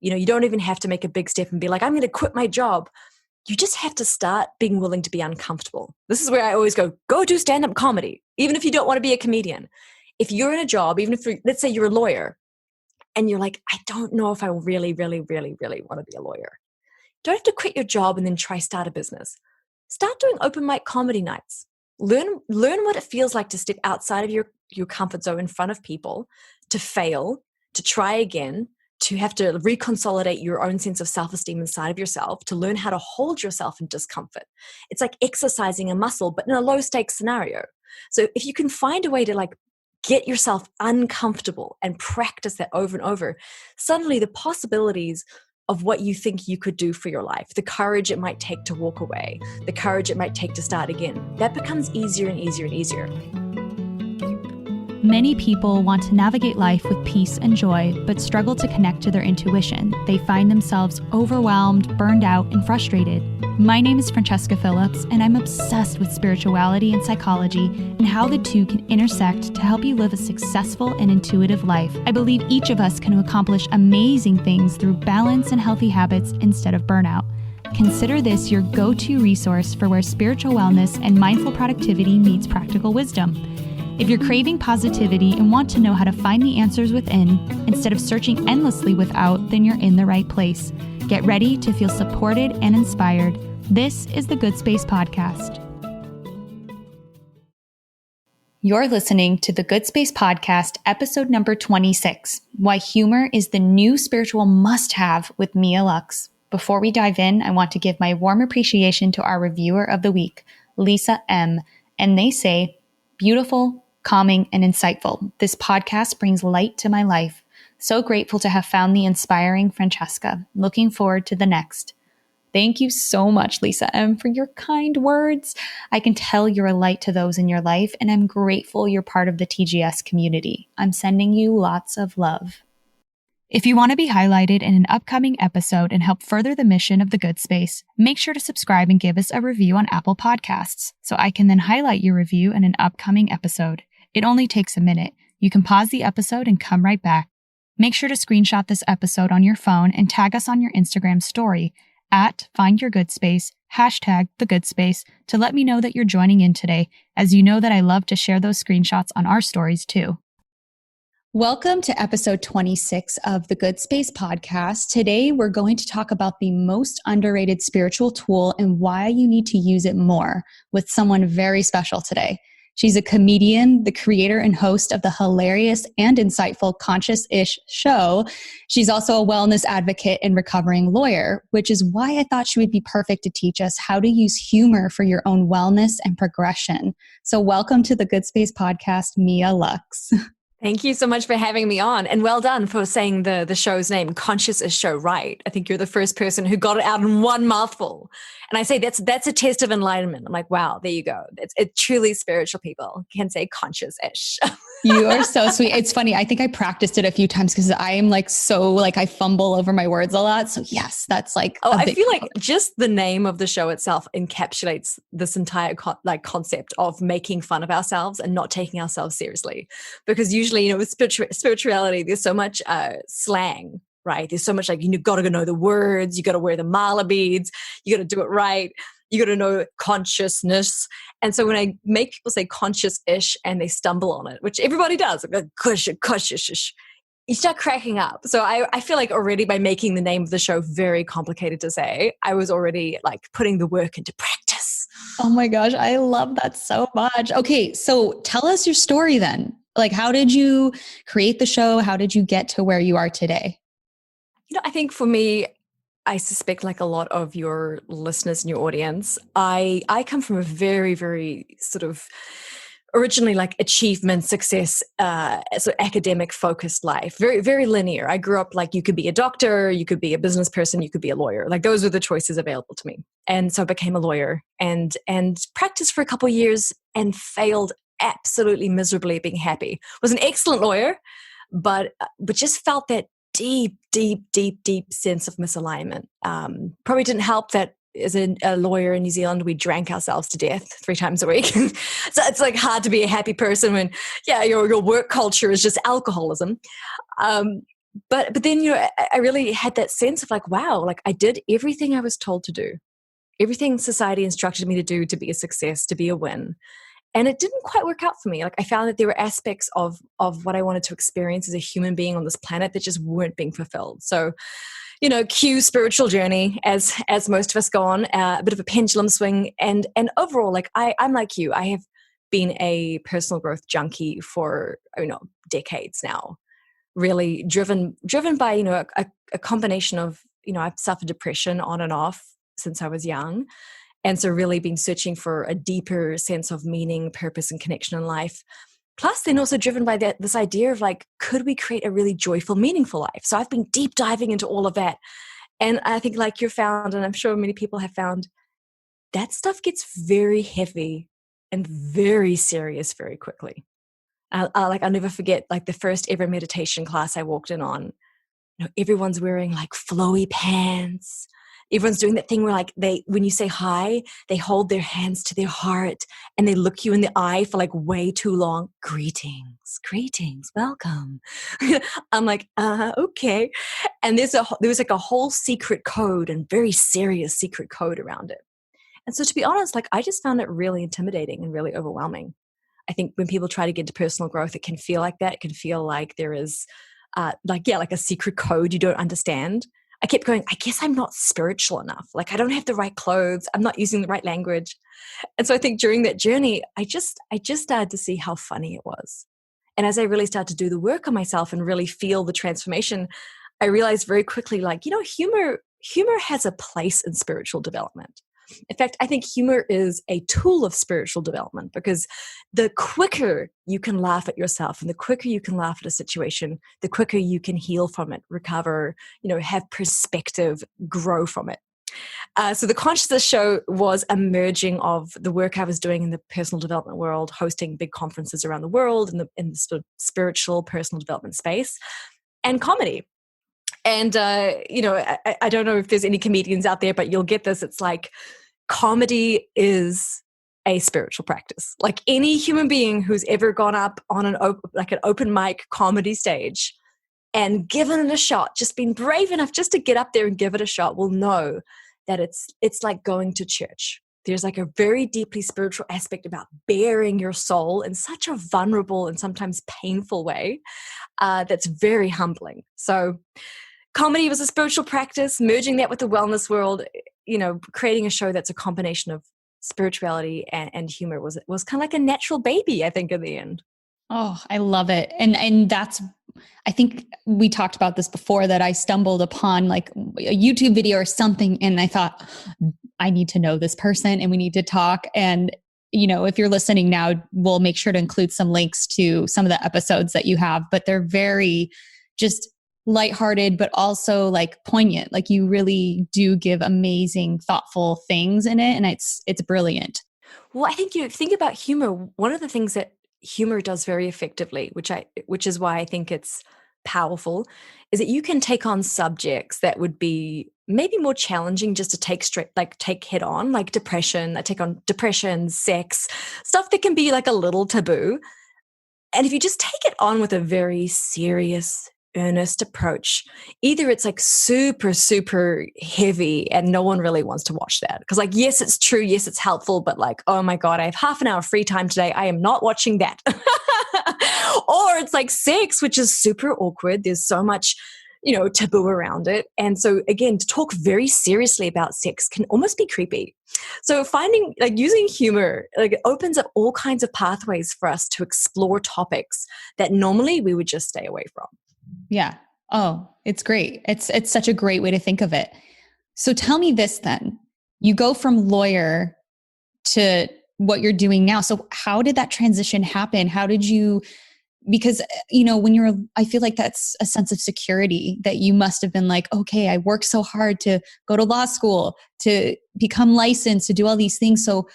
You don't even have to make a big step and be like, I'm going to quit my job. You just have to start being willing to be uncomfortable. This is where I always go do stand-up comedy, even if you don't want to be a comedian. If you're in a job, even if let's say you're a lawyer and you're like, I don't know if I really, really, really, really want to be a lawyer. Don't have to quit your job and then try start a business. Start doing open mic comedy nights. Learn what it feels like to step outside of your comfort zone in front of people, to fail, to try again, to have to reconsolidate your own sense of self-esteem inside of yourself, to learn how to hold yourself in discomfort. It's like exercising a muscle, but in a low-stakes scenario. So if you can find a way to like get yourself uncomfortable and practice that over and over, suddenly the possibilities of what you think you could do for your life, the courage it might take to walk away, the courage it might take to start again, that becomes easier and easier and easier. Many people want to navigate life with peace and joy, but struggle to connect to their intuition. They find themselves overwhelmed, burned out, and frustrated. My name is Francesca Phillips, and I'm obsessed with spirituality and psychology and how the two can intersect to help you live a successful and intuitive life. I believe each of us can accomplish amazing things through balance and healthy habits instead of burnout. Consider this your go-to resource for where spiritual wellness and mindful productivity meets practical wisdom. If you're craving positivity and want to know how to find the answers within instead of searching endlessly without, then you're in the right place. Get ready to feel supported and inspired. This is the Good Space Podcast. You're listening to the Good Space Podcast, episode number 26, Why Humor is the New Spiritual Must-Have with Mia Lux. Before we dive in, I want to give my warm appreciation to our reviewer of the week, Lisa M. And they say, beautiful, calming, and insightful. This podcast brings light to my life. So grateful to have found the inspiring Francesca. Looking forward to the next. Thank you so much, Lisa M., for your kind words. I can tell you're a light to those in your life, and I'm grateful you're part of the TGS community. I'm sending you lots of love. If you want to be highlighted in an upcoming episode and help further the mission of the Good Space, make sure to subscribe and give us a review on Apple Podcasts, so I can then highlight your review in an upcoming episode. It only takes a minute. You can pause the episode and come right back. Make sure to screenshot this episode on your phone and tag us on your Instagram story at @FindYourGoodSpace, #TheGoodSpace, to let me know that you're joining in today, as you know that I love to share those screenshots on our stories too. Welcome to episode 26 of the Good Space Podcast. Today, we're going to talk about the most underrated spiritual tool and why you need to use it more with someone very special today. She's a comedian, the creator and host of the hilarious and insightful Conscious-ish show. She's also a wellness advocate and recovering lawyer, which is why I thought she would be perfect to teach us how to use humor for your own wellness and progression. So welcome to the Good Space Podcast, Mia Lux. Thank you so much for having me on, and well done for saying the show's name, Conscious-ish Show, right. I think you're the first person who got it out in one mouthful. And I say that's a test of enlightenment. I'm like, wow, there you go. It's truly spiritual people can say conscious-ish. You are so sweet. It's funny. I think I practiced it a few times because I am I fumble over my words a lot. So yes, that's like. Oh, I feel like just the name of the show itself encapsulates this entire concept of making fun of ourselves and not taking ourselves seriously. Because usually, with spirituality, there's so much slang, right? There's so much you got to know the words, you got to wear the mala beads, you got to do it right. You got to know consciousness. And so when I make people say conscious-ish and they stumble on it, which everybody does, like conscious-ish, you start cracking up. So I feel like already by making the name of the show very complicated to say, I was already putting the work into practice. Oh my gosh, I love that so much. Okay, so tell us your story then. How did you create the show? How did you get to where you are today? I think for me, I suspect like a lot of your listeners and your audience, I come from a very, very sort of originally achievement, success, sort of academic focused life, very, very linear. I grew up you could be a doctor, you could be a business person, you could be a lawyer. Those were the choices available to me. And so I became a lawyer and practiced for a couple of years and failed absolutely miserably at being happy. Was an excellent lawyer, but just felt that deep sense of misalignment. Probably didn't help that as a lawyer in New Zealand, we drank ourselves to death 3 times a week. So it's hard to be a happy person when, your work culture is just alcoholism. But then, I really had that sense of like, wow, like I did everything I was told to do, everything society instructed me to do to be a success, to be a win. And it didn't quite work out for me. Like I found that there were aspects of what I wanted to experience as a human being on this planet that just weren't being fulfilled. So, cue spiritual journey as most of us go on, a bit of a pendulum swing. And overall, like I'm like you, I have been a personal growth junkie for, decades now, really driven by, a combination of, I've suffered depression on and off since I was young. And so really been searching for a deeper sense of meaning, purpose, and connection in life. Plus, then also driven by this idea of like, could we create a really joyful, meaningful life? So I've been deep diving into all of that. And I think like you've found, and I'm sure many people have found, that stuff gets very heavy and very serious very quickly. I'll never forget like the first ever meditation class I walked in on. Everyone's wearing like flowy pants. Everyone's doing that thing where like when you say hi, they hold their hands to their heart and they look you in the eye for like way too long. Greetings, welcome. I'm like, okay. And there was like a whole secret code and very serious secret code around it. And so to be honest, like I just found it really intimidating and really overwhelming. I think when people try to get into personal growth, it can feel like that. It can feel like there is like a secret code you don't understand. I kept going, I guess I'm not spiritual enough. Like I don't have the right clothes. I'm not using the right language. And so I think during that journey, I just started to see how funny it was. And as I really started to do the work on myself and really feel the transformation, I realized very quickly, like, humor has a place in spiritual development. In fact, I think humor is a tool of spiritual development because the quicker you can laugh at yourself and the quicker you can laugh at a situation, the quicker you can heal from it, recover, have perspective, grow from it. So the Consciousness Show was a merging of the work I was doing in the personal development world, hosting big conferences around the world in the sort of spiritual personal development space, and comedy. And, I don't know if there's any comedians out there, but you'll get this. It's like comedy is a spiritual practice. Like any human being who's ever gone up on an open mic comedy stage and given it a shot, just been brave enough just to get up there and give it a shot, will know that it's like going to church. There's like a very deeply spiritual aspect about bearing your soul in such a vulnerable and sometimes painful way that's very humbling. So comedy was a spiritual practice, merging that with the wellness world, creating a show that's a combination of spirituality and humor was kind of like a natural baby, I think, in the end. Oh, I love it. And that's, I think we talked about this before, that I stumbled upon like a YouTube video or something. And I thought, I need to know this person and we need to talk. And, if you're listening now, we'll make sure to include some links to some of the episodes that you have, but they're very just lighthearted, but also like poignant. Like you really do give amazing, thoughtful things in it. And it's brilliant. Well, I think think about humor. One of the things that humor does very effectively, which is why I think it's powerful, is that you can take on subjects that would be maybe more challenging just to take head on, like depression. I take on depression, sex, stuff that can be like a little taboo. And if you just take it on with a very serious, earnest approach, either it's like super, super heavy and no one really wants to watch that. Because like, yes, it's true. Yes, it's helpful. But like, oh my God, I have half an hour free time today. I am not watching that. Or it's like sex, which is super awkward. There's so much, taboo around it. And so again, to talk very seriously about sex can almost be creepy. So finding like using humor, like it opens up all kinds of pathways for us to explore topics that normally we would just stay away from. Yeah. Oh, it's great. It's such a great way to think of it. So tell me this then. You go from lawyer to what you're doing now. So how did that transition happen? How did you, because, I feel like that's a sense of security that you must have been like, okay, I worked so hard to go to law school, to become licensed, to do all these things. So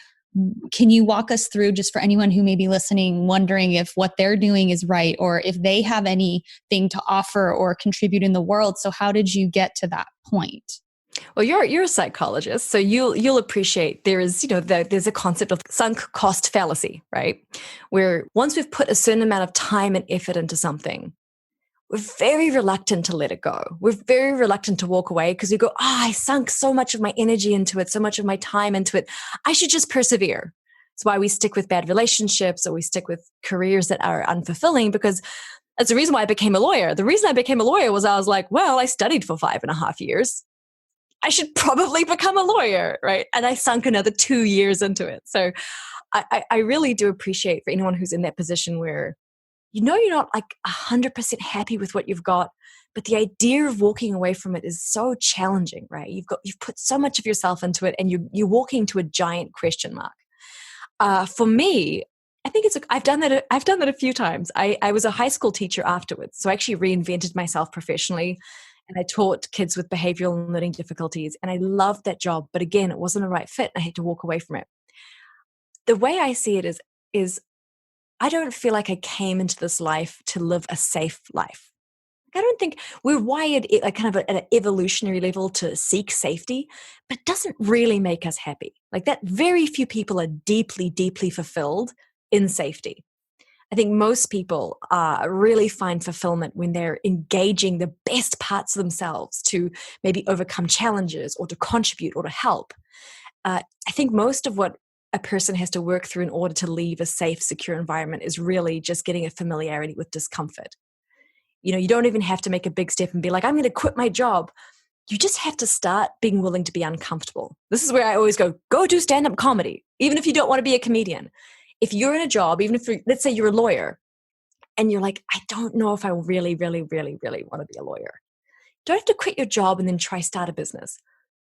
can you walk us through, just for anyone who may be listening, wondering if what they're doing is right, or if they have anything to offer or contribute in the world? So how did you get to that point? Well, you're a psychologist, so you'll appreciate there is, there's a concept of sunk cost fallacy, right? Where once we've put a certain amount of time and effort into something, we're very reluctant to let it go. We're very reluctant to walk away because we go, I sunk so much of my energy into it, so much of my time into it. I should just persevere. It's why we stick with bad relationships or we stick with careers that are unfulfilling, because that's the reason why I became a lawyer. The reason I became a lawyer was I was like, well, I studied for 5.5 years. I should probably become a lawyer, right? And I sunk another 2 years into it. So I really do appreciate for anyone who's in that position where you're not like 100% happy with what you've got, but the idea of walking away from it is so challenging, right? You've put so much of yourself into it, and you're walking to a giant question mark. For me, I think I've done that. I've done that a few times. I was a high school teacher afterwards, so I actually reinvented myself professionally, and I taught kids with behavioral and learning difficulties, and I loved that job. But again, it wasn't a right fit. I had to walk away from it. The way I see it is I don't feel like I came into this life to live a safe life. I don't think we're wired like kind of at an evolutionary level to seek safety, but it doesn't really make us happy. Like that, very few people are deeply, deeply fulfilled in safety. I think most people really find fulfillment when they're engaging the best parts of themselves to maybe overcome challenges or to contribute or to help. I think most of what a person has to work through in order to leave a safe, secure environment is really just getting a familiarity with discomfort. You don't even have to make a big step and be like, I'm going to quit my job. You just have to start being willing to be uncomfortable. This is where I always go do stand-up comedy, even if you don't want to be a comedian. If you're in a job, even if let's say you're a lawyer and you're like, I don't know if I really, really, really, really want to be a lawyer. Don't have to quit your job and then try start a business.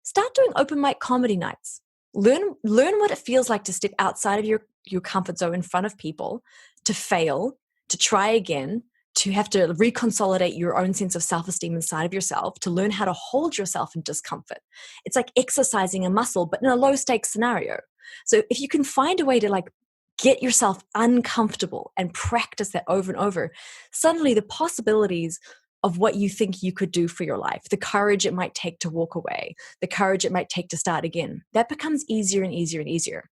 Start doing open mic comedy nights. Learn what it feels like to step outside of your comfort zone in front of people, to fail, to try again, to have to reconsolidate your own sense of self-esteem inside of yourself, to learn how to hold yourself in discomfort. It's like exercising a muscle, but in a low-stakes scenario. So if you can find a way to like get yourself uncomfortable and practice that over and over, suddenly the possibilities of what you think you could do for your life, the courage it might take to walk away, the courage it might take to start again, that becomes easier and easier and easier.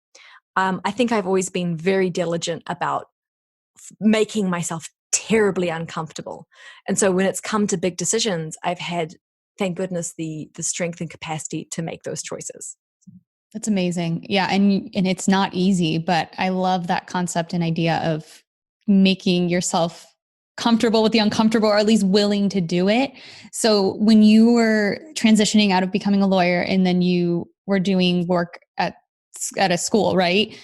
I think I've always been very diligent about making myself terribly uncomfortable. And so when it's come to big decisions, I've had, thank goodness, the strength and capacity to make those choices. That's amazing. Yeah. And it's not easy, but I love that concept and idea of making yourself comfortable with the uncomfortable, or at least willing to do it. So when you were transitioning out of becoming a lawyer and then you were doing work at a school, right?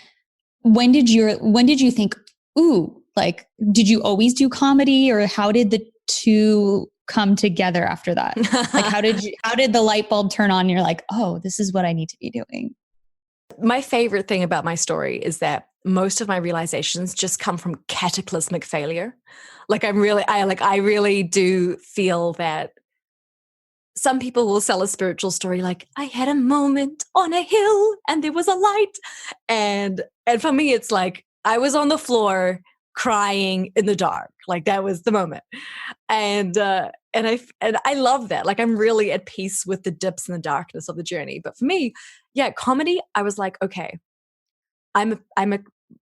When did you think, ooh, like, did you always do comedy, or how did the two come together after that? Like, how did the light bulb turn on? You're like, oh, this is what I need to be doing. My favorite thing about my story is that most of my realizations just come from cataclysmic failure. Like I really do feel that some people will sell a spiritual story like, I had a moment on a hill and there was a light. And for me, it's like I was on the floor crying in the dark. Like that was the moment. And I love that. Like I'm really at peace with the dips and the darkness of the journey. But for me, yeah, comedy, I was like, okay, I'm a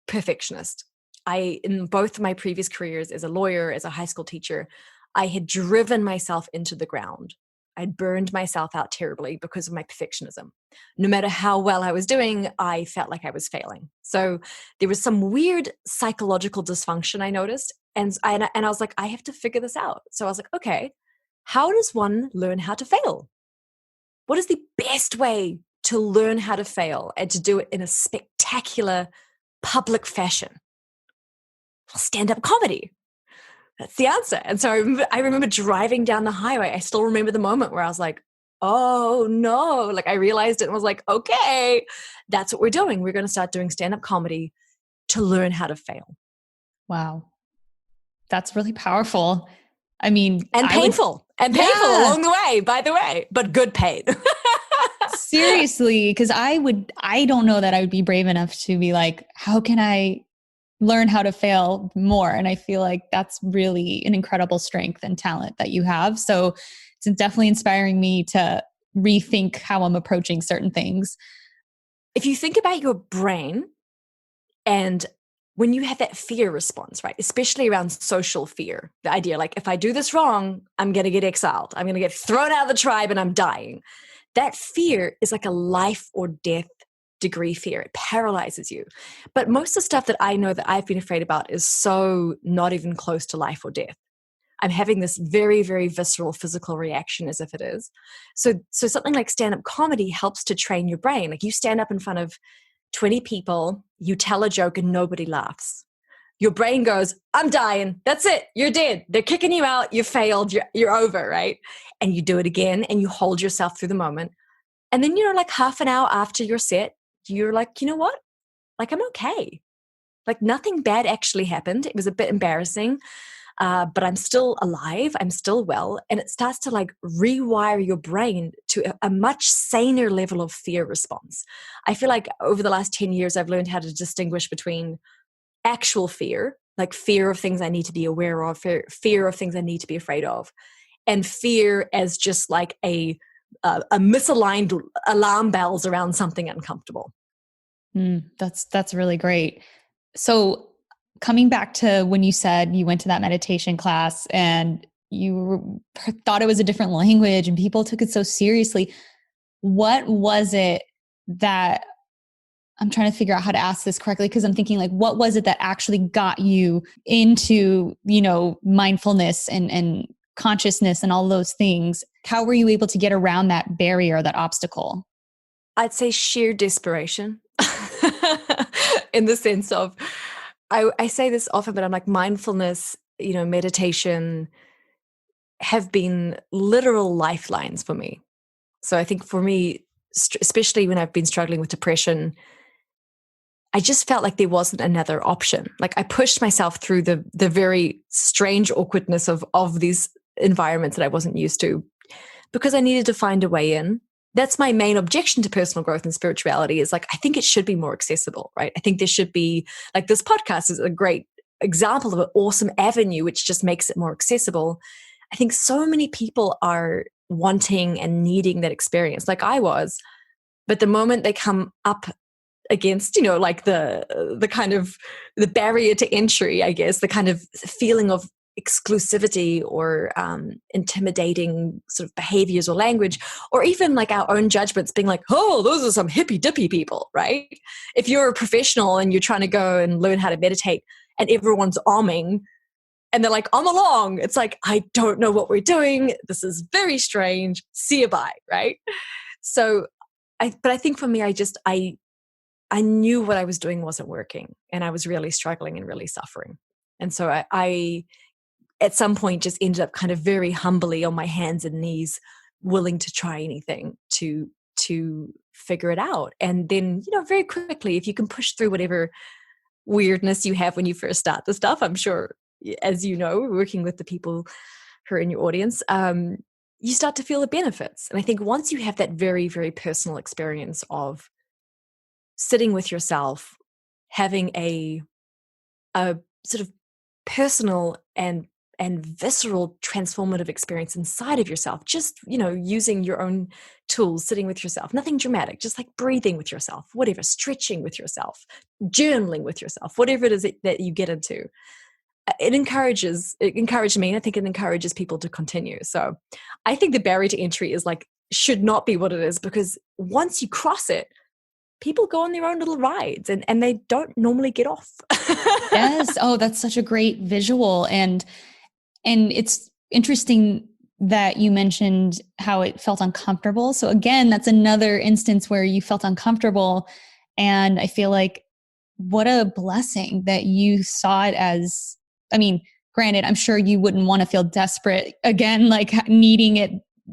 perfectionist. In both of my previous careers as a lawyer, as a high school teacher, I had driven myself into the ground. I'd burned myself out terribly because of my perfectionism. No matter how well I was doing, I felt like I was failing. So there was some weird psychological dysfunction I noticed. And I was like, I have to figure this out. So I was like, okay, how does one learn how to fail? What is the best way to learn how to fail and to do it in a spectacular public fashion? Well, stand-up comedy. That's the answer. And so I remember driving down the highway. I still remember the moment where I was like, oh no, like I realized it and was like, okay, that's what we're doing. We're going to start doing stand-up comedy to learn how to fail. Wow. That's really powerful. I mean, and painful along the way, by the way, but good pain. Seriously, because I don't know that I would be brave enough to be like, how can I learn how to fail more? And I feel like that's really an incredible strength and talent that you have. So it's definitely inspiring me to rethink how I'm approaching certain things. If you think about your brain and when you have that fear response, right? Especially around social fear, the idea like, if I do this wrong, I'm going to get exiled. I'm going to get thrown out of the tribe and I'm dying. That fear is like a life or death degree fear. It paralyzes you. But most of the stuff that I know that I've been afraid about is so not even close to life or death. I'm having this very, very visceral physical reaction as if it is. So something like stand-up comedy helps to train your brain. Like you stand up in front of 20 people, you tell a joke and nobody laughs. Your brain goes, I'm dying. That's it. You're dead. They're kicking you out. You failed. You're over, right? And you do it again and you hold yourself through the moment. And then, like half an hour after your set, you're like, you know what? Like, I'm okay. Like nothing bad actually happened. It was a bit embarrassing, but I'm still alive. I'm still well. And it starts to like rewire your brain to a much saner level of fear response. I feel like over the last 10 years, I've learned how to distinguish between actual fear, like fear of things I need to be aware of, fear of things I need to be afraid of, and fear as just like a misaligned alarm bells around something uncomfortable. That's really great. So coming back to when you said you went to that meditation class and you thought it was a different language and people took it so seriously, what was it that I'm trying to figure out how to ask this correctly? Because I'm thinking like, what was it that actually got you into, mindfulness and consciousness and all those things? How were you able to get around that barrier, that obstacle? I'd say sheer desperation in the sense of, I say this often, but I'm like mindfulness, meditation have been literal lifelines for me. So I think for me, especially when I've been struggling with depression, I just felt like there wasn't another option. Like I pushed myself through the very strange awkwardness of these environments that I wasn't used to because I needed to find a way in. That's my main objection to personal growth and spirituality is like, I think it should be more accessible, right? I think there should be, like this podcast is a great example of an awesome avenue, which just makes it more accessible. I think so many people are wanting and needing that experience like I was, but the moment they come up against, like the kind of the barrier to entry, I guess, the kind of feeling of exclusivity or intimidating sort of behaviors or language, or even like our own judgments being like, oh, those are some hippy dippy people, right? If you're a professional and you're trying to go and learn how to meditate and everyone's oming and they're like, I'm along. It's like, I don't know what we're doing. This is very strange. See you bye, right? So but I think for me, I knew what I was doing wasn't working and I was really struggling and really suffering. And so I at some point just ended up kind of very humbly on my hands and knees, willing to try anything to figure it out. And then, very quickly, if you can push through whatever weirdness you have when you first start the stuff, I'm sure, as you know, working with the people who are in your audience, you start to feel the benefits. And I think once you have that very, very personal experience of sitting with yourself, having a sort of personal and visceral transformative experience inside of yourself, just, using your own tools, sitting with yourself, nothing dramatic, just like breathing with yourself, whatever, stretching with yourself, journaling with yourself, whatever it is that you get into. It encouraged me, and I think it encourages people to continue. So I think the barrier to entry is like, should not be what it is, because once you cross it, people go on their own little rides and they don't normally get off. Yes. Oh, that's such a great visual. And it's interesting that you mentioned how it felt uncomfortable. So again, that's another instance where you felt uncomfortable. And I feel like what a blessing that you saw it as, I mean, granted, I'm sure you wouldn't want to feel desperate again, like needing it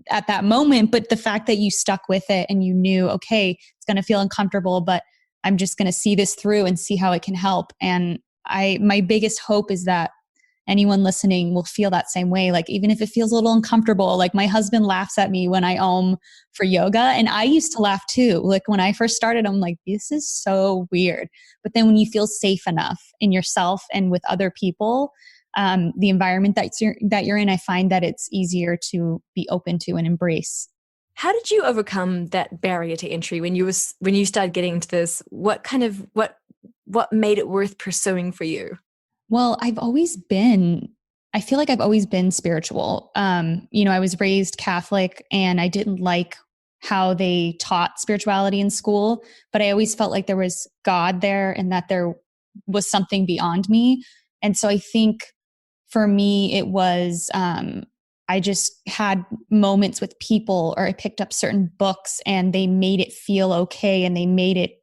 at that moment, but the fact that you stuck with it and you knew, okay, it's going to feel uncomfortable, but I'm just going to see this through and see how it can help. And my biggest hope is that anyone listening will feel that same way. Like, even if it feels a little uncomfortable, like my husband laughs at me when I for yoga. And I used to laugh too. Like when I first started, I'm like, this is so weird. But then when you feel safe enough in yourself and with other people, the environment that you're in, I find that it's easier to be open to and embrace. How did you overcome that barrier to entry when you started getting into this? What what made it worth pursuing for you? Well, I feel like I've always been spiritual. I was raised Catholic and I didn't like how they taught spirituality in school, but I always felt like there was God there and that there was something beyond me. And so I think for me, it was, I just had moments with people, or I picked up certain books and they made it feel okay and they made it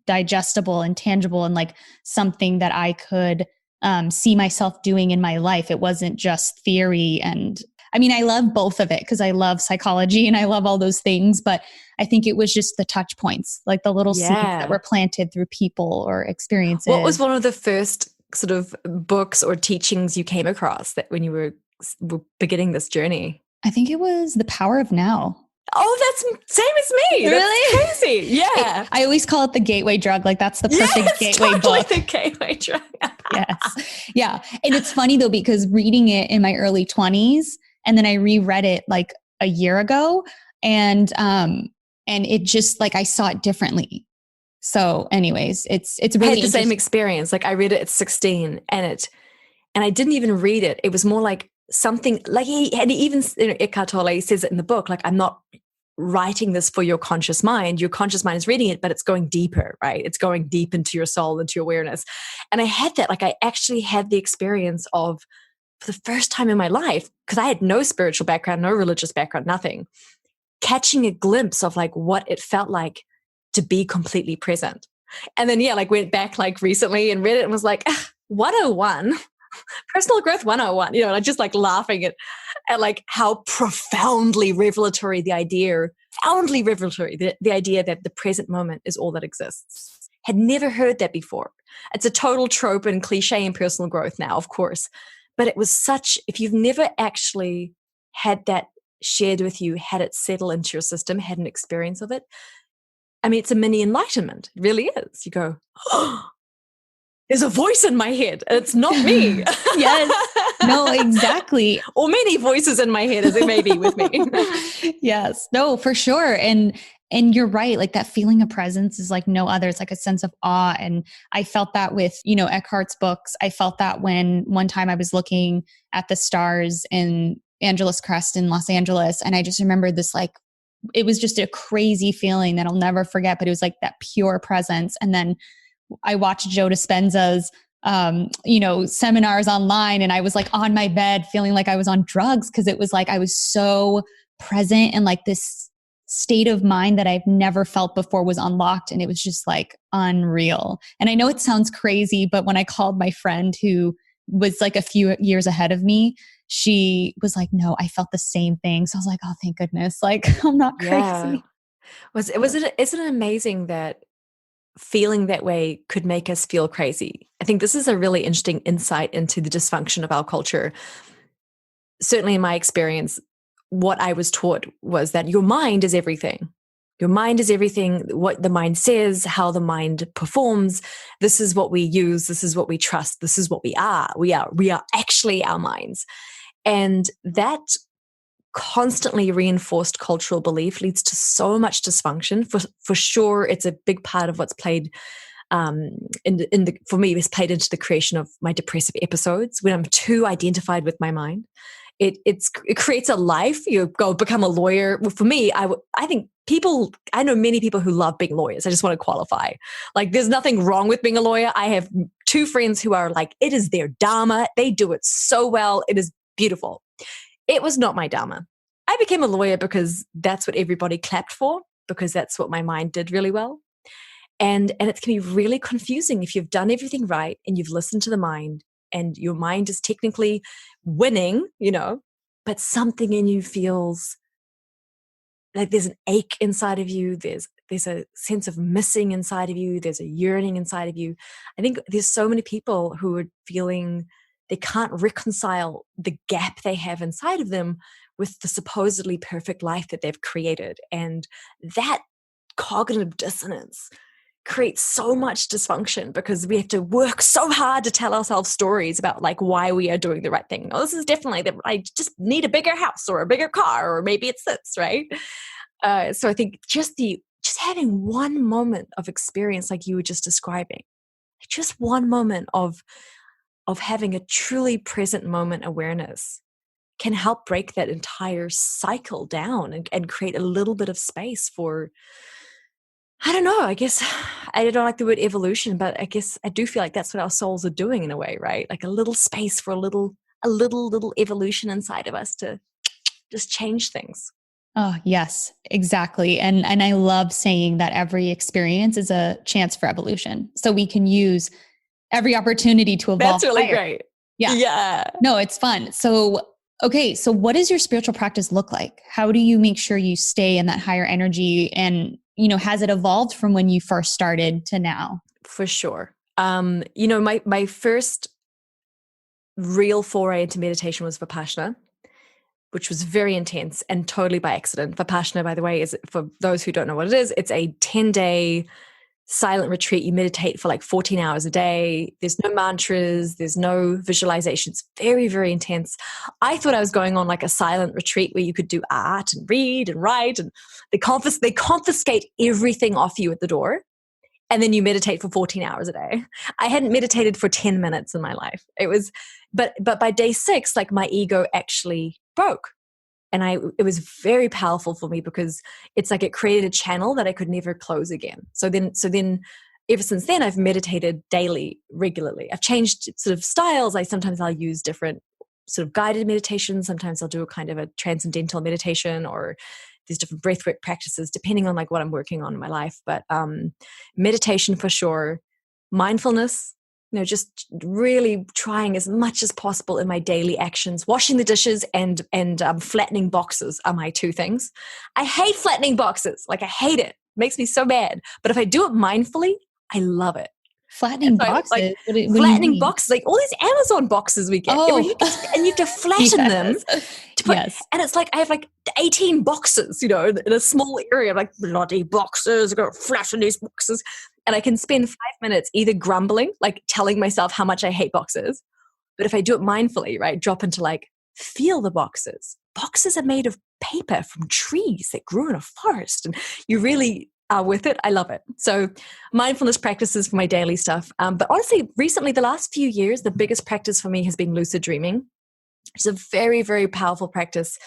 digestible and tangible and like something that I could see myself doing in my life. It wasn't just theory. And I mean, I love both of it because I love psychology and I love all those things. But I think it was just the touch points, like the little seeds that were planted through people or experiences. What was one of the first sort of books or teachings you came across that when you were beginning this journey? I think it was The Power of Now. Oh, that's same as me. Really? That's crazy. Yeah. I always call it the gateway drug. Like that's the perfect gateway totally book. The gateway drug. Yes. Yeah. And it's funny though, because reading it in my early 20s and then I reread it like a year ago and it just like I saw it differently. So anyways, it's really I had the same experience. Like I read it at 16 and I didn't even read it. It was more like something like Eckhart Tolle says it in the book, like, I'm not writing this for your conscious mind. Your conscious mind is reading it, but it's going deeper, right? It's going deep into your soul, into your awareness. And I had that, like I actually had the experience of, for the first time in my life, because I had no spiritual background, no religious background, nothing, catching a glimpse of like what it felt like to be completely present. And then, like went back like recently and read it and was like, 101. Personal growth 101, and I just like laughing at like how profoundly revelatory the idea that the present moment is all that exists. Had never heard that before. It's a total trope and cliche in personal growth now, of course. But it was if you've never actually had that shared with you, had it settle into your system, had an experience of it, I mean, it's a mini enlightenment. It really is. You go, oh, there's a voice in my head. It's not me. Yes. No, exactly. Or many voices in my head as it may be with me. Yes. No, for sure. And you're right. Like that feeling of presence is like no other. It's like a sense of awe. And I felt that with, Eckhart's books. I felt that when one time I was looking at the stars in Angeles Crest in Los Angeles. And I just remember this, like, it was just a crazy feeling that I'll never forget, but it was like that pure presence. And then I watched Joe Dispenza's, seminars online, and I was like on my bed feeling like I was on drugs because it was like I was so present and like this state of mind that I've never felt before was unlocked, and it was just like unreal. And I know it sounds crazy, but when I called my friend who was like a few years ahead of me, she was like, "No, I felt the same thing." So I was like, "Oh, thank goodness! Like I'm not crazy." Yeah. Isn't it amazing that feeling that way could make us feel crazy? I think this is a really interesting insight into the dysfunction of our culture. Certainly in my experience, what I was taught was that your mind is everything. Your mind is everything. What the mind says, how the mind performs. This is what we use. This is what we trust. This is what we are. We are actually our minds. And that constantly reinforced cultural belief leads to so much dysfunction. For sure, it's a big part of what's played for me, it's played into the creation of my depressive episodes when I'm too identified with my mind. It creates a life. You go become a lawyer. Well, for me, I think I know many people who love being lawyers. I just want to qualify. Like, there's nothing wrong with being a lawyer. I have two friends who are like, it is their dharma. They do it so well. It is beautiful. It was not my dharma. I became a lawyer because that's what everybody clapped for, because that's what my mind did really well. And it can be really confusing if you've done everything right and you've listened to the mind and your mind is technically winning, but something in you feels like there's an ache inside of you. There's a sense of missing inside of you. There's a yearning inside of you. I think there's so many people who are feeling they can't reconcile the gap they have inside of them with the supposedly perfect life that they've created. And that cognitive dissonance creates so much dysfunction because we have to work so hard to tell ourselves stories about like why we are doing the right thing. No, this is definitely that I just need a bigger house or a bigger car, or maybe it's this, right? So I think just having one moment of experience like you were just describing, just one moment of having a truly present moment awareness can help break that entire cycle down and create a little bit of space for, I don't know, I guess I don't like the word evolution, but I guess I do feel like that's what our souls are doing in a way, right? Like a little space for a little evolution inside of us to just change things. Oh, yes, exactly. And I love saying that every experience is a chance for evolution. So we can use every opportunity to evolve. That's really higher. great. Yeah. Yeah. No, it's fun. So, okay. So what does your spiritual practice look like? How do you make sure you stay in that higher energy? And, has it evolved from when you first started to now? For sure. My first real foray into meditation was Vipassana, which was very intense and totally by accident. Vipassana, by the way, is, for those who don't know what it is, it's a 10-day silent retreat. You meditate for like 14 hours a day. There's no mantras. There's no visualizations. Very, very intense. I thought I was going on like a silent retreat where you could do art and read and write, and they confiscate everything off you at the door. And then you meditate for 14 hours a day. I hadn't meditated for 10 minutes in my life. It was, but by day 6, like my ego actually broke. And it was very powerful for me because it's like it created a channel that I could never close again. So then ever since then, I've meditated daily, regularly. I've changed sort of styles. Sometimes I'll use different sort of guided meditations. Sometimes I'll do a kind of a transcendental meditation, or there's different breathwork practices depending on like what I'm working on in my life. But meditation for sure, mindfulness, just really trying as much as possible in my daily actions. Washing the dishes and flattening boxes are my 2 things. I hate flattening boxes. Like I hate it. It makes me so mad. But if I do it mindfully, I love it. Flattening boxes? Like, what do you flattening mean? boxes, like all these Amazon boxes we get. Oh. And you have to flatten them. To put, yes. And it's like I have like 18 boxes, in a small area. I'm like, bloody boxes, I've got to flatten these boxes. And I can spend 5 minutes either grumbling, like telling myself how much I hate boxes. But if I do it mindfully, right, drop into like, feel the boxes. Boxes are made of paper from trees that grew in a forest. And you really are with it. I love it. So mindfulness practices for my daily stuff. But honestly, recently, the last few years, the biggest practice for me has been lucid dreaming. It's a very, very powerful practice.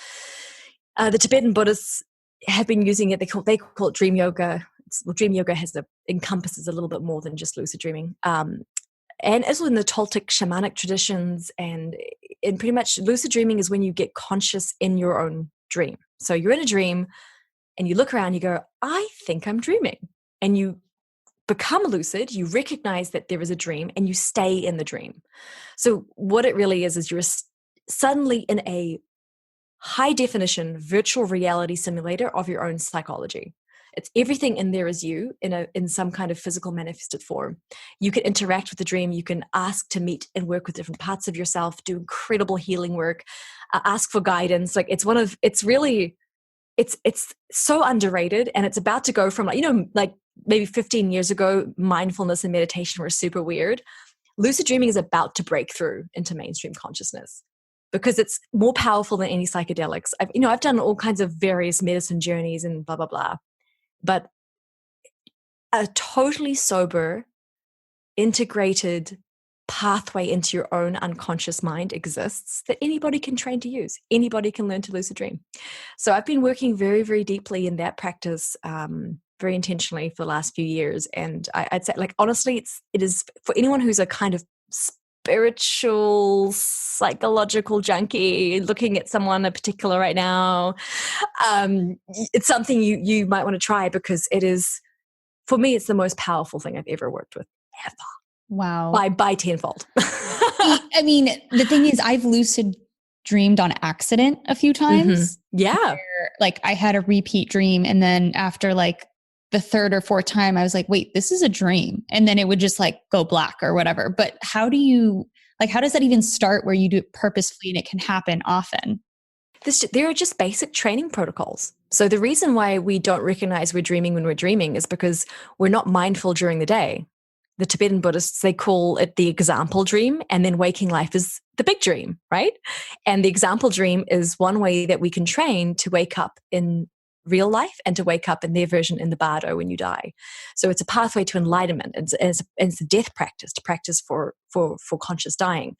The Tibetan Buddhists have been using it. They call it dream yoga. Dream yoga encompasses a little bit more than just lucid dreaming. And also in the Toltec shamanic traditions, and pretty much lucid dreaming is when you get conscious in your own dream. So you're in a dream and you look around, you go, I think I'm dreaming. And you become lucid, you recognize that there is a dream, and you stay in the dream. So what it really is you're suddenly in a high definition virtual reality simulator of your own psychology. It's everything in there is you in some kind of physical manifested form. You can interact with the dream. You can ask to meet and work with different parts of yourself, do incredible healing work, ask for guidance. Like it's so underrated, and it's about to go from like maybe 15 years ago, mindfulness and meditation were super weird. Lucid dreaming is about to break through into mainstream consciousness because it's more powerful than any psychedelics. I've done all kinds of various medicine journeys and blah, blah, blah. But a totally sober, integrated pathway into your own unconscious mind exists that anybody can train to use. Anybody can learn to lucid dream. So I've been working very, very deeply in that practice, very intentionally for the last few years. And I'd say, like, honestly, it is for anyone who's a kind of spiritual, psychological junkie looking at someone in particular right now. It's something you might want to try, because it is, for me, it's the most powerful thing I've ever worked with, ever. Wow. By tenfold. I mean, the thing is, I've lucid dreamed on accident a few times. Mm-hmm. Yeah. Where, like, I had a repeat dream, and then after like the 3rd or 4th time, I was like, wait, this is a dream. And then it would just like go black or whatever. But how does that even start where you do it purposefully and it can happen often? There are just basic training protocols. So the reason why we don't recognize we're dreaming when we're dreaming is because we're not mindful during the day. The Tibetan Buddhists, they call it the example dream, and then waking life is the big dream, right? And the example dream is one way that we can train to wake up in real life and to wake up in their version in the bardo when you die. So it's a pathway to enlightenment. It's a death practice, to practice for conscious dying.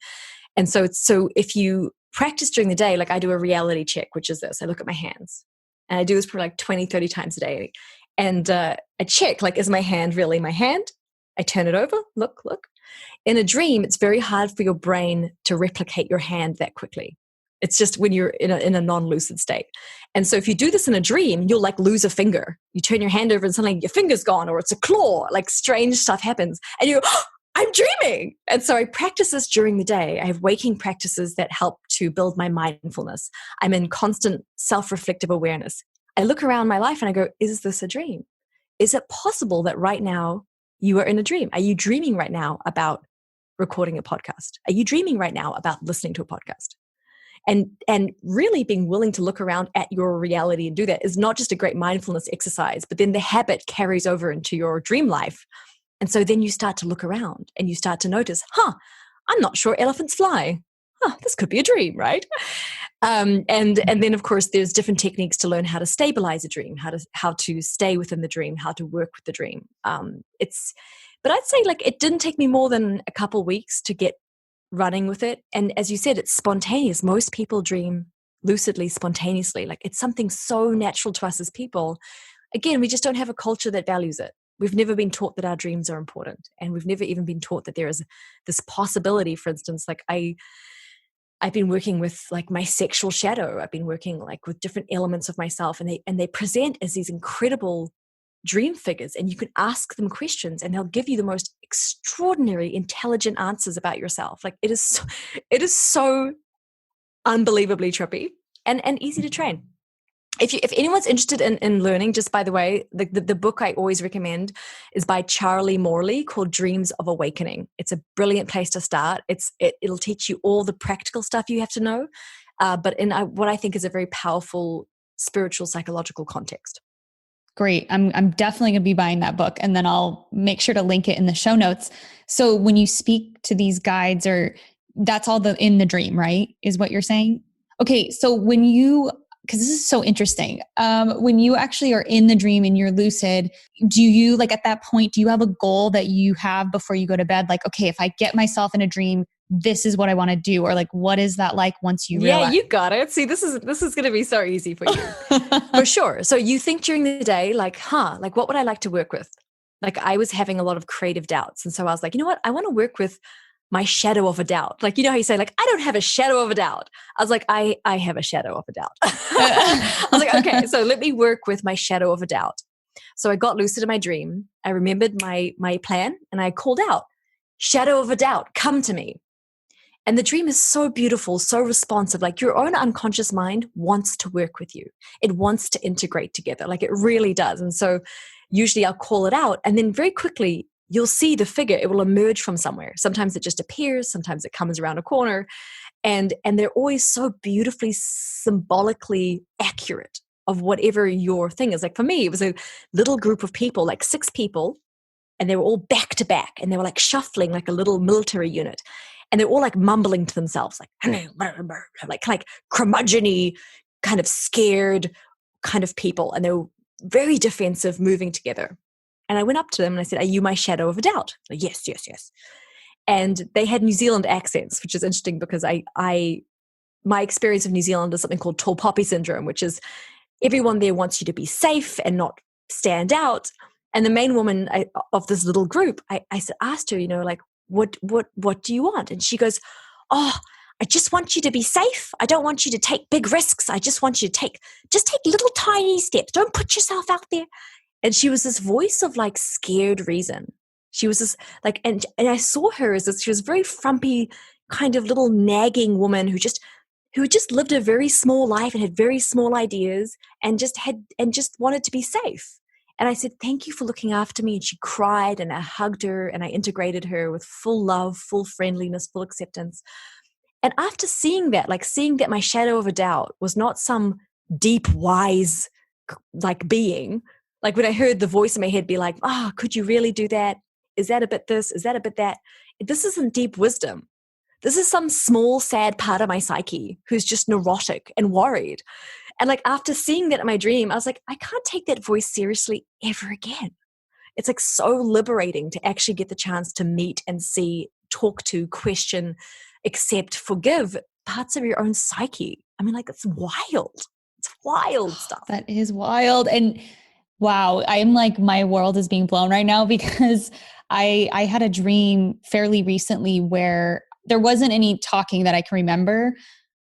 And so if you practice during the day, like I do a reality check, which is this: I look at my hands, and I do this for like 20, 30 times a day. And I check, like, is my hand really my hand? I turn it over, look. In a dream, it's very hard for your brain to replicate your hand that quickly. It's just when you're in a non-lucid state. And so if you do this in a dream, you'll like lose a finger. You turn your hand over and suddenly your finger's gone, or it's a claw, like strange stuff happens. And you're, oh, I'm dreaming. And so I practice this during the day. I have waking practices that help to build my mindfulness. I'm in constant self-reflective awareness. I look around my life and I go, is this a dream? Is it possible that right now you are in a dream? Are you dreaming right now about recording a podcast? Are you dreaming right now about listening to a podcast? And really being willing to look around at your reality and do that is not just a great mindfulness exercise, but then the habit carries over into your dream life. And so then you start to look around and you start to notice, I'm not sure elephants fly. This could be a dream, right? And then of course there's different techniques to learn how to stabilize a dream, how to stay within the dream, how to work with the dream. But I'd say like it didn't take me more than a couple weeks to get running with it. And as you said, it's spontaneous. Most people dream lucidly, spontaneously. Like it's something so natural to us as people. Again, we just don't have a culture that values it. We've never been taught that our dreams are important. And we've never even been taught that there is this possibility. For instance, like I've been working with like my sexual shadow. I've been working like with different elements of myself, and they present as these incredible dream figures, and you can ask them questions and they'll give you the most extraordinary intelligent answers about yourself. Like it is so unbelievably trippy and easy to train. If anyone's interested in learning, just by the way, the book I always recommend is by Charlie Morley called Dreams of Awakening. It's a brilliant place to start. It'll teach you all the practical stuff you have to know, but in what I think is a very powerful spiritual psychological context. Great. I'm definitely going to be buying that book, and then I'll make sure to link it in the show notes. So when you speak to these guides, or that's all in the dream, right? Is what you're saying? Okay. So because this is so interesting. When you actually are in the dream and you're lucid, do you like at that point, do you have a goal that you have before you go to bed? Like, okay, if I get myself in a dream, this is what I want to do. Or like, what is that like once you realize? Yeah, you got it. See, this is going to be so easy for you. For sure. So you think during the day, like, like what would I like to work with? Like I was having a lot of creative doubts. And so I was like, you know what? I want to work with my shadow of a doubt. Like, you know how you say, like, I don't have a shadow of a doubt. I was like, I have a shadow of a doubt. I was like, okay, so let me work with my shadow of a doubt. So I got lucid in my dream. I remembered my plan and I called out, shadow of a doubt, come to me. And the dream is so beautiful, so responsive. Like your own unconscious mind wants to work with you. It wants to integrate together. Like it really does. And so usually I'll call it out, and then very quickly you'll see the figure. It will emerge from somewhere. Sometimes it just appears. Sometimes it comes around a corner. And they're always so beautifully, symbolically accurate of whatever your thing is. Like for me, it was a little group of people, like 6 people, and they were all back to back, and they were like shuffling like a little military unit. And they're all like mumbling to themselves, like curmudgeon-y, kind of scared kind of people. And they were very defensive, moving together. And I went up to them and I said, are you my shadow of a doubt? Like, yes, yes, yes. And they had New Zealand accents, which is interesting because my experience of New Zealand is something called tall poppy syndrome, which is everyone there wants you to be safe and not stand out. And the main woman of this little group, I asked her, like, what do you want? And she goes, oh, I just want you to be safe. I don't want you to take big risks. I just want you to take little tiny steps. Don't put yourself out there. And she was this voice of like scared reason. She was this like, and I saw her as this, she was a very frumpy kind of little nagging woman who just lived a very small life and had very small ideas and just wanted to be safe. And I said, thank you for looking after me. And she cried, and I hugged her and I integrated her with full love, full friendliness, full acceptance. And after seeing that my shadow of a doubt was not some deep, wise, like being, like when I heard the voice in my head be like, could you really do that? Is that a bit this? Is that a bit that? This isn't deep wisdom. This is some small, sad part of my psyche who's just neurotic and worried. And like after seeing that in my dream, I was like, I can't take that voice seriously ever again. It's like so liberating to actually get the chance to meet and see, talk to, question, accept, forgive parts of your own psyche. I mean, like, it's wild. It's wild stuff. That is wild. And wow, I'm like, my world is being blown right now because I had a dream fairly recently where there wasn't any talking that I can remember,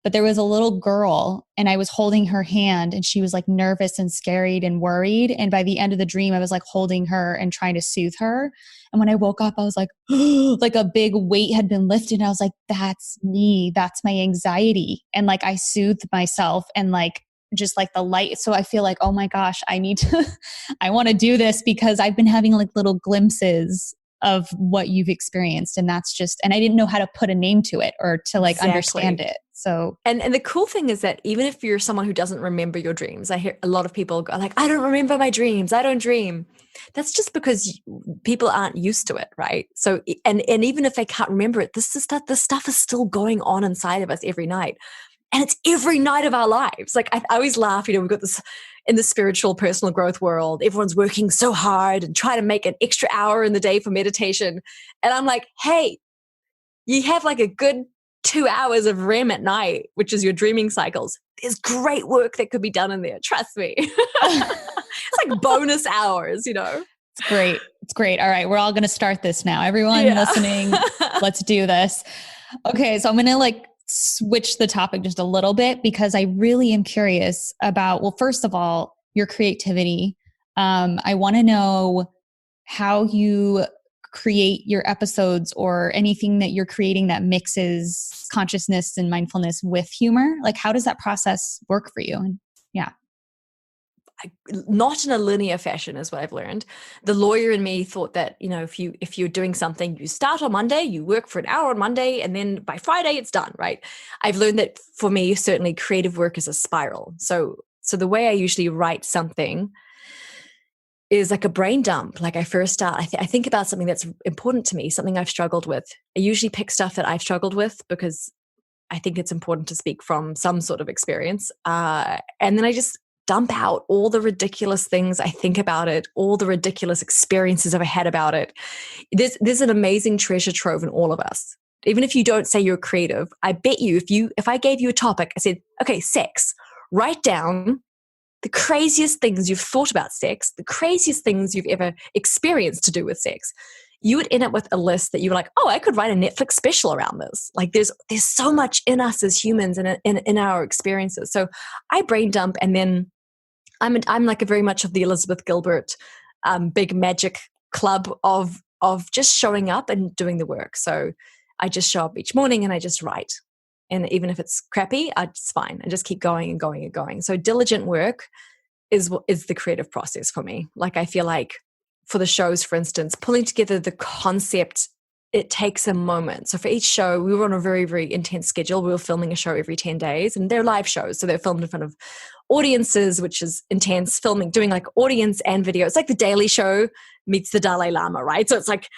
but there was a little girl and I was holding her hand and she was like nervous and scared and worried. And by the end of the dream, I was like holding her and trying to soothe her. And when I woke up, I was like, like a big weight had been lifted. And I was like, that's me. That's my anxiety. And like, I soothed myself and like, just like the light. So I feel like, oh my gosh, I need to, I want to do this because I've been having like little glimpses of what you've experienced. And that's just, and I didn't know how to put a name to it or to like understand it. So, and the cool thing is that even if you're someone who doesn't remember your dreams, I hear a lot of people go like, I don't remember my dreams. I don't dream. That's just because people aren't used to it. Right. So, and even if they can't remember it, this stuff is still going on inside of us every night. And it's every night of our lives. Like I always laugh, we've got this in the spiritual personal growth world, everyone's working so hard and trying to make an extra hour in the day for meditation. And I'm like, hey, you have like a good 2 hours of REM at night, which is your dreaming cycles. There's great work that could be done in there. Trust me. It's like bonus hours, It's great. It's great. All right. We're all going to start this now. Everyone listening, let's do this. Okay. So I'm going to like switch the topic just a little bit because I really am curious about, well, first of all, your creativity. I want to know how you create your episodes or anything that you're creating that mixes consciousness and mindfulness with humor. Like, how does that process work for you? And yeah. Not in a linear fashion is what I've learned. The lawyer in me thought that, if you're doing something, you start on Monday, you work for an hour on Monday, and then by Friday it's done, right? I've learned that for me, certainly creative work is a spiral. So the way I usually write something is like a brain dump. Like I first start, I think about something that's important to me, something I've struggled with. I usually pick stuff that I've struggled with because I think it's important to speak from some sort of experience. And then I just dump out all the ridiculous things I think about it, all the ridiculous experiences I've had about it. There's an amazing treasure trove in all of us. Even if you don't say you're creative, I bet you, if I gave you a topic, I said, okay, sex, write down the craziest things you've thought about sex, the craziest things you've ever experienced to do with sex, you would end up with a list that you were like, oh, I could write a Netflix special around this. Like there's so much in us as humans and in our experiences. So I brain dump, and then I'm like a very much of the Elizabeth Gilbert big magic club of just showing up and doing the work. So I just show up each morning and I just write. And even if it's crappy, it's fine. I just keep going and going and going. So diligent work is the creative process for me. Like I feel like for the shows, for instance, pulling together the concept, it takes a moment. So for each show, we were on a very, very intense schedule. We were filming a show every 10 days, and they're live shows. So they're filmed in front of audiences, which is intense, doing like audience and video. It's like the Daily Show meets the Dalai Lama, right? So it's like,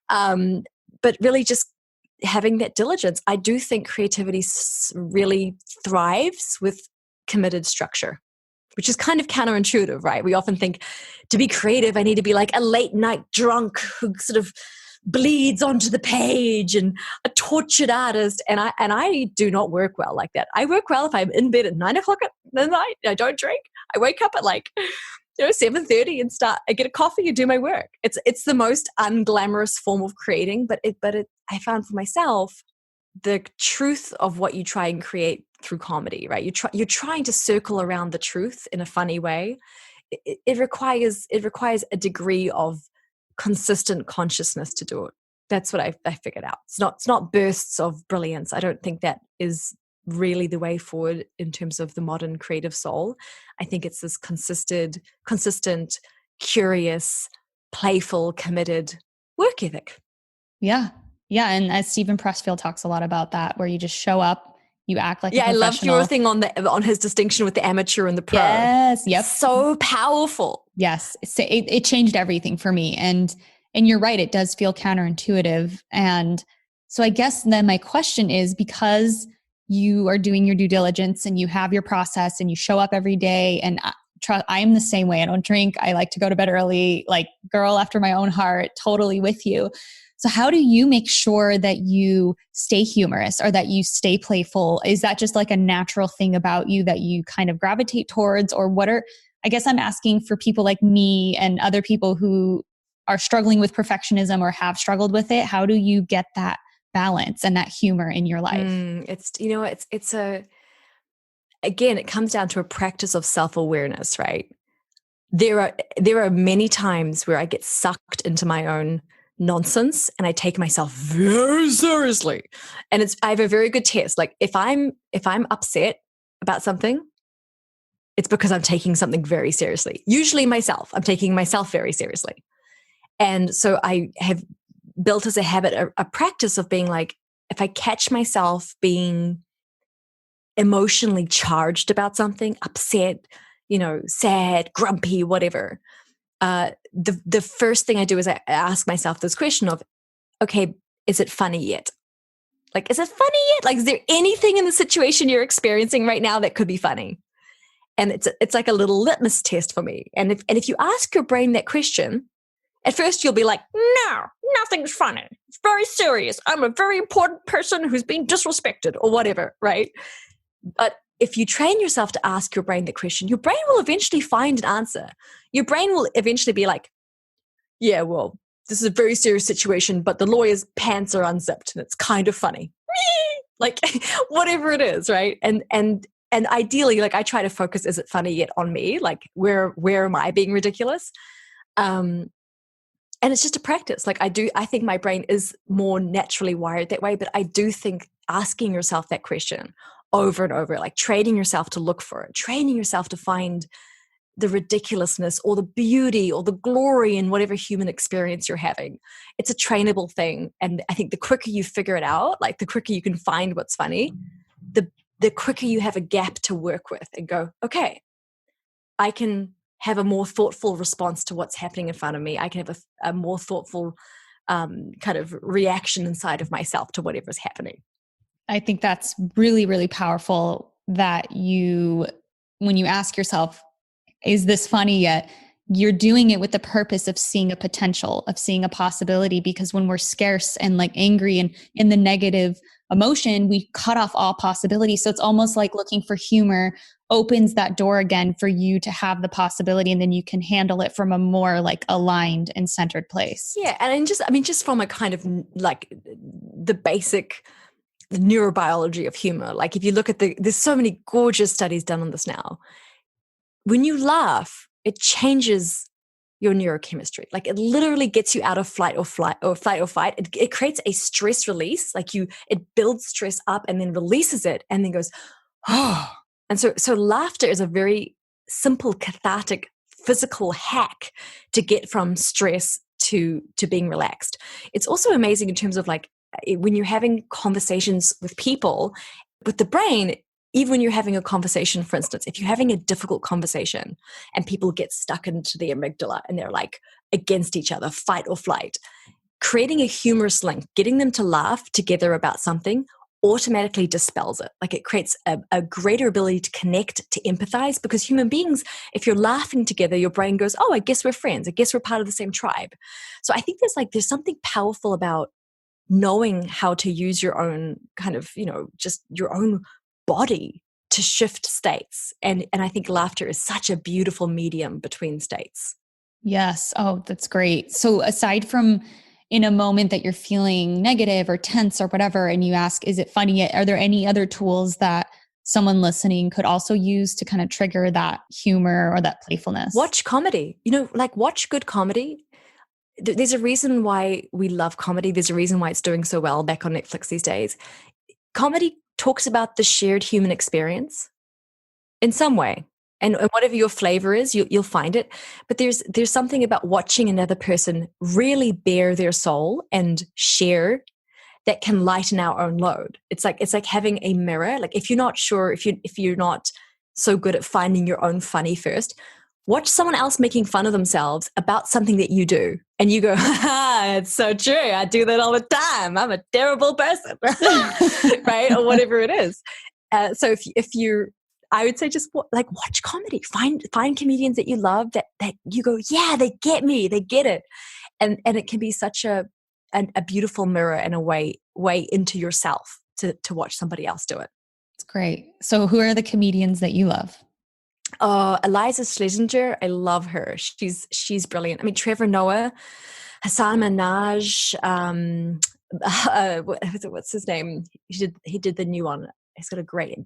but really just having that diligence. I do think creativity really thrives with committed structure, which is kind of counterintuitive, right? We often think to be creative, I need to be like a late night drunk who sort of bleeds onto the page and a tortured artist. And I do not work well like that. I work well if I'm in bed at 9 o'clock at the night. I don't drink. I wake up at 7:30 and I get a coffee and do my work. It's the most unglamorous form of creating, but I found for myself the truth of what you try and create through comedy, right? You're trying to circle around the truth in a funny way. It requires a degree of consistent consciousness to do it. That's what I figured out. It's not bursts of brilliance. I don't think that is really the way forward in terms of the modern creative soul. I think it's this consistent, curious, playful, committed work ethic. Yeah. Yeah. And as Stephen Pressfield talks a lot about that, where you just show up, you act like a professional. I loved your thing on his distinction with the amateur and the pro. Yes. Yep. It's so powerful. Yes. It changed everything for me. And you're right. It does feel counterintuitive. And so I guess then my question is, because you are doing your due diligence and you have your process and you show up every day. And I am the same way. I don't drink. I like to go to bed early, like girl after my own heart, totally with you. So how do you make sure that you stay humorous or that you stay playful? Is that just like a natural thing about you that you kind of gravitate towards? Or I guess I'm asking for people like me and other people who are struggling with perfectionism or have struggled with it. How do you get that balance and that humor in your life? Again, it comes down to a practice of self-awareness, right? There are many times where I get sucked into my own nonsense and I take myself very seriously. And I have a very good test. Like if I'm upset about something, it's because I'm taking something very seriously. Usually myself. I'm taking myself very seriously. And so I have built as a habit a practice of being like, if I catch myself being emotionally charged about something, upset, sad, grumpy, whatever, the first thing I do is I ask myself this question of, okay, is it funny yet? Like, is it funny yet? Like, is there anything in the situation you're experiencing right now that could be funny? And it's like a little litmus test for me. And if you ask your brain that question, at first you'll be like, no, nothing's funny. It's very serious. I'm a very important person who's being disrespected or whatever, right? But if you train yourself to ask your brain the question, your brain will eventually find an answer. Your brain will eventually be like, yeah, well, this is a very serious situation, but the lawyer's pants are unzipped and it's kind of funny. Like whatever it is, right? And ideally, like I try to focus, is it funny yet on me? Like where am I being ridiculous? And it's just a practice. Like I think my brain is more naturally wired that way, but I do think asking yourself that question over and over, like training yourself to look for it, training yourself to find the ridiculousness or the beauty or the glory in whatever human experience you're having. It's a trainable thing. And I think the quicker you figure it out, like the quicker you can find what's funny, the quicker you have a gap to work with and go, okay, I can have a more thoughtful response to what's happening in front of me. I can have a more thoughtful kind of reaction inside of myself to whatever's happening. I think that's really, really powerful that when you ask yourself, is this funny yet? You're doing it with the purpose of seeing a potential, of seeing a possibility, because when we're scarce and like angry and in the negative emotion, we cut off all possibilities. So it's almost like looking for humor opens that door again for you to have the possibility, and then you can handle it from a more like aligned and centered place. Yeah. And just from a kind of like the basic neurobiology of humor, like if you look at there's so many gorgeous studies done on this now. When you laugh, it changes your neurochemistry. Like it literally gets you out of fight or flight. It creates a stress release. Like it builds stress up and then releases it and then goes, oh. And so laughter is a very simple, cathartic, physical hack to get from stress to being relaxed. It's also amazing in terms of like when you're having conversations with people, with the brain. Even when you're having a conversation, for instance, if you're having a difficult conversation and people get stuck into the amygdala and they're like against each other, fight or flight, creating a humorous link, getting them to laugh together about something automatically dispels it. Like it creates a greater ability to connect, to empathize, because human beings, if you're laughing together, your brain goes, oh, I guess we're friends. I guess we're part of the same tribe. So I think there's something powerful about knowing how to use your own kind of, just your own body to shift states. And I think laughter is such a beautiful medium between states. Yes. Oh, that's great. So aside from in a moment that you're feeling negative or tense or whatever, and you ask, is it funny yet? Are there any other tools that someone listening could also use to kind of trigger that humor or that playfulness? Watch comedy, watch good comedy. There's a reason why we love comedy. There's a reason why it's doing so well back on Netflix these days. Comedy talks about the shared human experience in some way. And whatever your flavor is, you'll find it. But there's something about watching another person really bare their soul and share that can lighten our own load. It's like having a mirror. Like if you're not sure, if you're not so good at finding your own funny first, Watch someone else making fun of themselves about something that you do. And you go, ha, it's so true. I do that all the time. I'm a terrible person, right? Or whatever it is. So if you, I would say just watch comedy. Find comedians that you love that you go, yeah, they get me. They get it. And it can be such a beautiful mirror and a way into yourself to watch somebody else do it. It's great. So who are the comedians that you love? Eliza Schlesinger, I love her. She's brilliant. I mean, Trevor Noah, Hassan Minaj, what's his name? He did the new one. He's got a great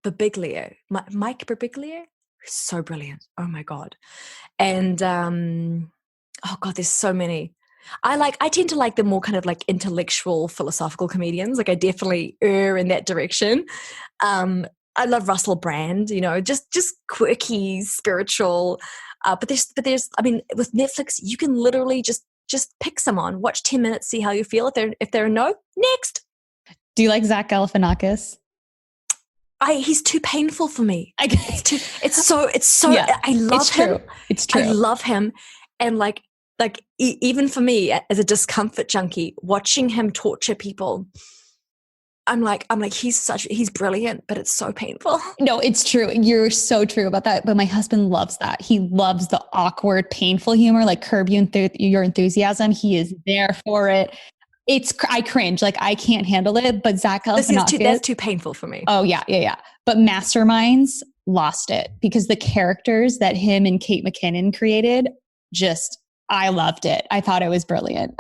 Birbiglia, Mike Birbiglia, so brilliant. Oh my god! And oh god, there's so many. I tend to like the more kind of like intellectual, philosophical comedians. Like I definitely err in that direction. I love Russell Brand, just quirky, spiritual. But there's, I mean, with Netflix, you can literally just pick someone, watch 10 minutes, see how you feel. If they're a no, next. Do you like Zach Galifianakis? He's too painful for me. It's so. Yeah, I love him. It's true. I love him, and even for me as a discomfort junkie, watching him torture people. I'm like, he's brilliant, but it's so painful. No, it's true. You're so true about that. But my husband loves that. He loves the awkward, painful humor, like Curb Your Enthusiasm. He is there for it. I cringe. Like I can't handle it. But Zach Galifianakis, that's too painful for me. Oh yeah. But Masterminds lost it because the characters that him and Kate McKinnon created, I loved it. I thought it was brilliant.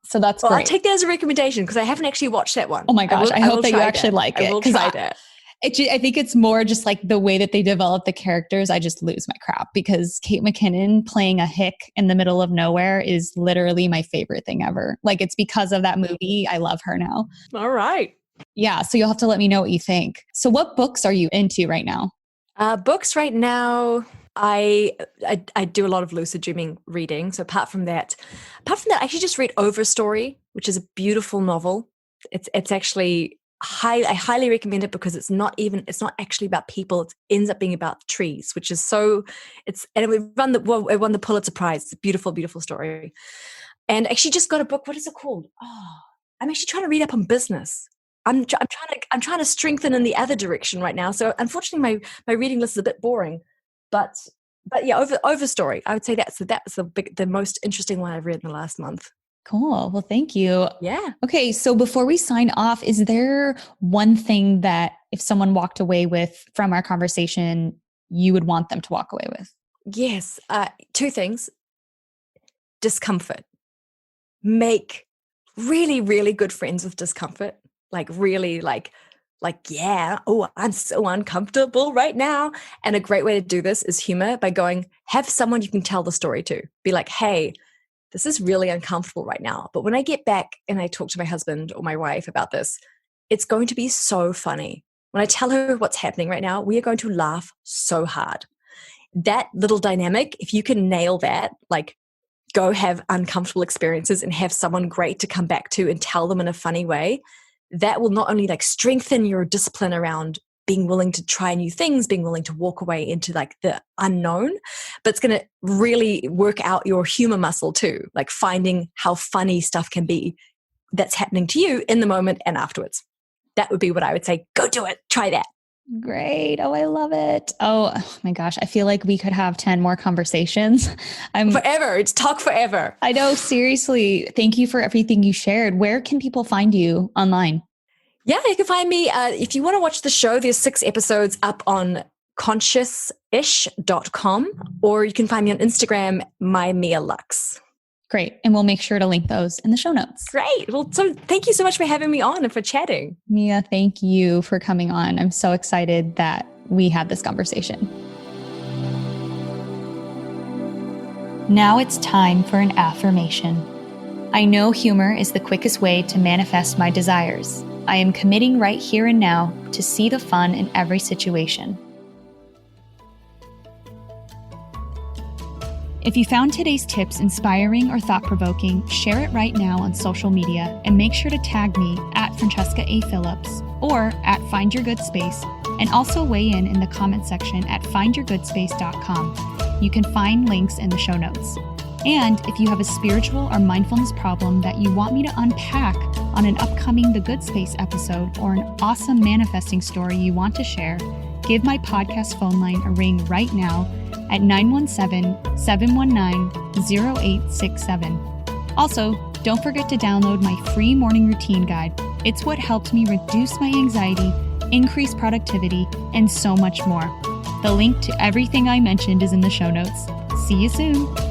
So that's great. I'll take that as a recommendation because I haven't actually watched that one. Oh my gosh. I hope that you actually like it. I will try that. I think it's more just like the way that they develop the characters. I just lose my crap because Kate McKinnon playing a hick in the middle of nowhere is literally my favorite thing ever. Like it's because of that movie. I love her now. All right. Yeah. So you'll have to let me know what you think. So what books are you into right now? Books right now. I do a lot of lucid dreaming reading. So apart from that, I actually just read Overstory, which is a beautiful novel. It's actually I highly recommend it because it's not actually about people. It ends up being about trees, which is it won the Pulitzer Prize. It's a beautiful, beautiful story. And actually just got a book. What is it called? Oh, I'm actually trying to read up on business. I'm trying to strengthen in the other direction right now. So unfortunately, my reading list is a bit boring. But yeah, Overstory. I would say that's the most interesting one I've read in the last month. Cool. Well, thank you. Yeah. Okay. So before we sign off, is there one thing that if someone walked away with from our conversation, you would want them to walk away with? Yes. Two things. Discomfort. Make really, really good friends with discomfort. Like really yeah, oh, I'm so uncomfortable right now. And a great way to do this is humor by have someone you can tell the story to. Be like, hey, this is really uncomfortable right now. But when I get back and I talk to my husband or my wife about this, it's going to be so funny. When I tell her what's happening right now, we are going to laugh so hard. That little dynamic, if you can nail that, go have uncomfortable experiences and have someone great to come back to and tell them in a funny way, that will not only strengthen your discipline around being willing to try new things, being willing to walk away into the unknown, but it's going to really work out your humor muscle too, finding how funny stuff can be that's happening to you in the moment and afterwards. That would be what I would say. Go do it. Try that. Great. Oh, I love it. Oh my gosh. I feel like we could have 10 more conversations. Forever. It's talk forever. I know. Seriously. Thank you for everything you shared. Where can people find you online? Yeah, you can find me. If you want to watch the show, there's 6 episodes up on consciousish.com, or you can find me on Instagram, mymialux. Great. And we'll make sure to link those in the show notes. Great. Well, so thank you so much for having me on and for chatting. Mia, thank you for coming on. I'm so excited that we had this conversation. Now it's time for an affirmation. I know humor is the quickest way to manifest my desires. I am committing right here and now to see the fun in every situation. If you found today's tips inspiring or thought-provoking, share it right now on social media and make sure to tag me at Francesca A. Phillips or at Find Your Good Space, and also weigh in the comment section at findyourgoodspace.com. You can find links in the show notes. And if you have a spiritual or mindfulness problem that you want me to unpack on an upcoming The Good Space episode, or an awesome manifesting story you want to share, give my podcast phone line a ring right now at 917-719-0867. Also, don't forget to download my free morning routine guide. It's what helped me reduce my anxiety, increase productivity, and so much more. The link to everything I mentioned is in the show notes. See you soon.